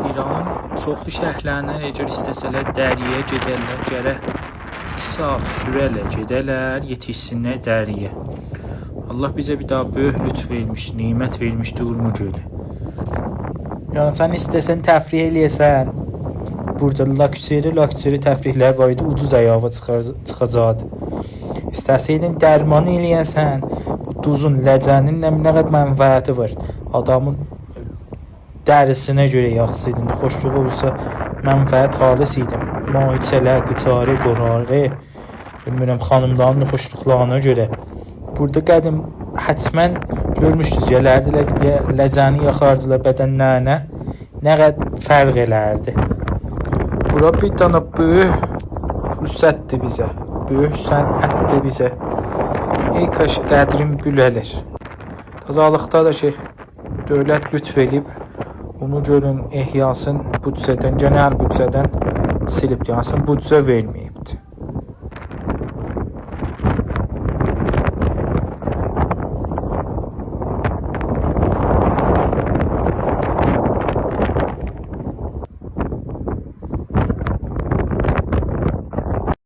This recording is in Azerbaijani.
İranın çoxlu şəhərlərindən əgər istəsələr Dəriyə gedərlər, gərək 2 saat sürərlə gedərlər, yetişsinlər Dəriyə. Allah bizə bir daha böyük lütf vermiş, nimət vermişdi Urmu gölü. Yəni sən istəsən təfrih eləyəsən, burada lakseri təfrihlər var idi, ucuz ayağa çıxacaqdı. İstəsəydin dərman eləyəsən, bu duzun, ləcənin nə qədər mənfəəti var. Adamın dərisinə görə yaxşıydın, xoşluq olursa mənfəət xalis idi. Müalicələr, qıtarı, qorarı, bilmirəm, xanımların xoşluqlarına görə. Burada qədim hətmən görmüşdünüz, yerlərdilər, ləcəni yaxardılar bədənlərinə, nə qədər fərq elərdi. Bura bir dana böyük fürsətdir bizə, böyük sənətdir bizə. Ey kaş qədrim büləlir. Qazalıqda da ki, dövlət lütf edib, Urmu gölün ehyasın büdcədən, genel büdcədən silib, yəni büdcə verməyibdir.